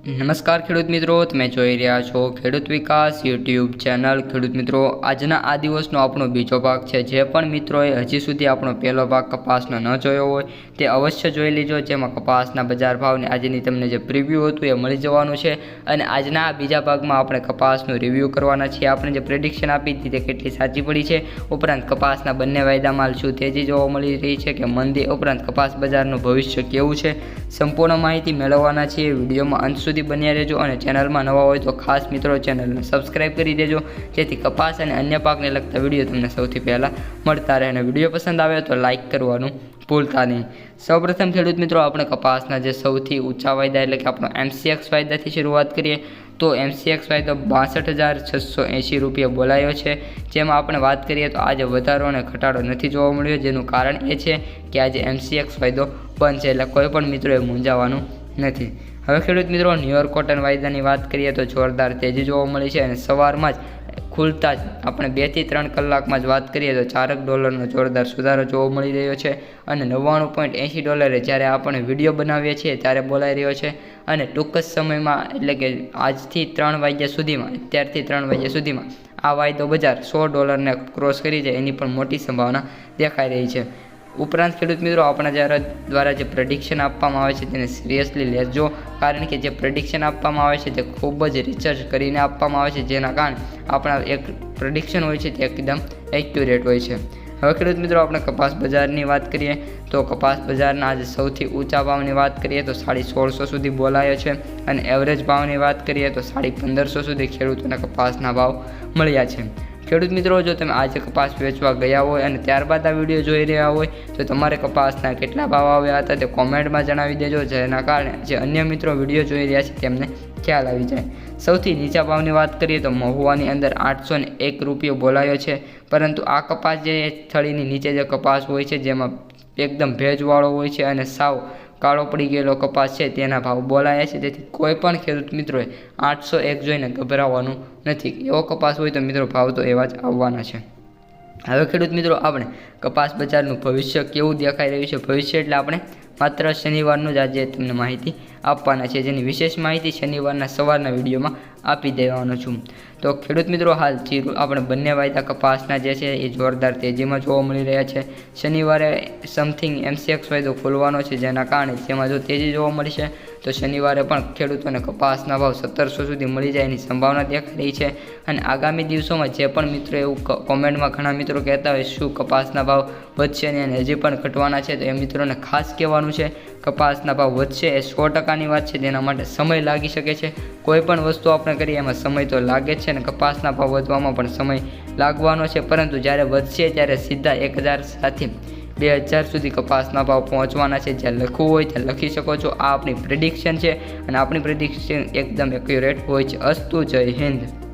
નમસ્કાર ખેડૂત મિત્રો, તમે જોઈ રહ્યા છો ખેડૂત વિકાસ યુટ્યુબ ચેનલ। ખેડૂત મિત્રો, આજના આ દિવસનો આપણો બીજો ભાગ છે। જે પણ મિત્રોએ હજી સુધી આપણો પહેલો ભાગ કપાસનો ન જોયો હોય તે અવશ્ય જોઈ લેજો, જેમાં કપાસના બજાર ભાવને આજની તમને જે પ્રિવ્યૂ હતું એ મળી જવાનું છે। અને આજના આ બીજા ભાગમાં આપણે કપાસનું રિવ્યૂ કરવાના છીએ। આપણે જે પ્રેડિક્શન આપી હતી તે કેટલી સાચી પડી છે, ઉપરાંત કપાસના બંને વાયદામાં શું તેજી જોવા મળી રહી છે કે મંદી, ઉપરાંત કપાસ બજારનું ભવિષ્ય કેવું છે, સંપૂર્ણ માહિતી મેળવવાના છીએ। વિડીયોમાં અંત સુધી બન્યા રહેજો અને ચેનલમાં નવા હોય તો ખાસ મિત્રો ચેનલને સબસ્ક્રાઇબ કરી દેજો, જેથી કપાસ અને અન્ય પાકને લગતા વિડીયો તમને સૌથી પહેલાં મળતા રહે। અને વિડીયો પસંદ આવે તો લાઇક કરવાનું ભૂલતા નહીં। સૌપ્રથમ ખેડૂત મિત્રો, આપણે કપાસના જે સૌથી ઊંચા વાયદા એટલે કે આપણો MCX વાયદાથી શરૂઆત કરીએ તો MCX વાયદો 62,680 રૂપિયા બોલાયો છે। જેમાં આપણે વાત કરીએ તો આજે વધારો અને ઘટાડો નથી જોવા મળ્યો, જેનું કારણ એ છે કે આજે MCX વાયદો બંધ છે, એટલે કોઈ પણ મિત્રોએ મૂંઝાવાનું નથી। હવે ખેડૂત મિત્રો, ન્યુયોર્ક કોટન વાયદાની વાત કરીએ તો જોરદાર તેજી જોવા મળી છે અને સવારમાં જ ખુલતા જ આપણે 2 થી 3 કલાકમાં જ વાત કરીએ તો $4 જોરદાર સુધારો જોવા મળી રહ્યો છે અને $99.80 જ્યારે આપણે વિડીયો બનાવીએ છીએ ત્યારે બોલાઈ રહ્યો છે। અને ટૂંક જ સમયમાં એટલે કે આજથી 3 વાગ્યા સુધીમાં, અત્યારથી 3 વાગ્યા સુધીમાં આ વાયદો બજાર $100 ક્રોસ કરી જાય એની પણ મોટી સંભાવના દેખાઈ રહી છે। ઉપરાંત ખેડૂત મિત્રો, આપણા દ્વારા જે પ્રેડિક્શન આપવામાં આવે છે તેને સિરિયસલી લેજો, કારણ કે જે પ્રેડિક્શન આપવામાં આવે છે તે ખૂબ જ રિસર્ચ કરીને આપવામાં આવે છે, જેના કારણે આપણા એક પ્રેડિક્શન હોય છે તે એકદમ એક્યુરેટ હોય છે। હવે ખેડૂત મિત્રો, આપણે કપાસ બજારની વાત કરીએ તો કપાસ બજારના આજે સૌથી ઊંચા ભાવની વાત કરીએ તો 1650 સુધી બોલાયો છે અને એવરેજ ભાવની વાત કરીએ તો 1550 સુધી ખેડૂતોને કપાસના ભાવ મળ્યા છે। ખેડૂત મિત્રો, જો તમે આજે કપાસ વેચવા ગયા હોય અને ત્યારબાદ આ વિડીયો જોઈ રહ્યા હોય તો તમારે કપાસના કેટલા ભાવ આવ્યા હતા તે કોમેન્ટમાં જણાવી દેજો, જેના કારણે જે અન્ય મિત્રો વિડીયો જોઈ રહ્યા છે તેમને ખ્યાલ આવી જાય। સૌથી નીચા ભાવની વાત કરીએ તો મહુવાની અંદર 801 રૂપિયો બોલાયો છે, પરંતુ આ કપાસ જે થળીની નીચે જે કપાસ હોય છે જેમાં એકદમ ભેજવાળો હોય છે અને સાવ કાળો પડી ગયેલો કપાસ છે તેના ભાવ બોલાયા છે, તેથી કોઈ પણ ખેડૂત મિત્રોએ 801 જોઈને ગભરાવાનું નથી। એવો કપાસ હોય તો મિત્રો ભાવ તો એવા જ આવવાના છે। હવે ખેડૂત મિત્રો, આપણે કપાસ બજારનું ભવિષ્ય કેવું દેખાઈ રહ્યું છે, ભવિષ્ય એટલે આપણે માત્ર શનિવારનું જ આજે તમને માહિતી આપવાના છે, જેની વિશેષ માહિતી શનિવારના સવારના વિડીયોમાં આપી દેવાનો છું। તો ખેડૂત મિત્રો, હાલ આપણે બંને વાયદા કપાસના જે છે એ જોરદાર તેજીમાં જોવા મળી રહ્યા છે। શનિવારે સમથિંગ MCX વાયદો ખોલવાનો છે, જેના કારણે જેમાં જો તેજી જોવા મળશે તો શનિવારે પણ ખેડૂતોને કપાસના ભાવ 1700 સુધી મળી જાય એની સંભાવના દેખાઈ રહી છે। અને આગામી દિવસોમાં જે પણ મિત્રો એવું કોમેન્ટમાં ઘણા મિત્રો કહેતા હોય શું કપાસના ભાવ વધશે અને હજી પણ ઘટવાના છે, તો એ મિત્રોને ખાસ કહેવાનું છે કપાસના ભાવ વધશે એ 100%ની વાત છે, તેના માટે સમય લાગી શકે છે। કોઈ પણ વસ્તુ આપણે કરીએ એમાં સમય તો લાગે જ છે અને કપાસના ભાવ વધવામાં પણ સમય લાગવાનો છે, પરંતુ જ્યારે વધશે ત્યારે સીધા 1000 સાથે 2000 સુધી કપાસના ભાવ પહોંચવાના છે। જ્યાં લખવું હોય ત્યાં લખી શકો છો। આ આપણી પ્રેડિક્શન છે અને આપણી પ્રેડિક્શન એકદમ એક્યુરેટ હોય છે। અસ્તુ, જય હિન્દ।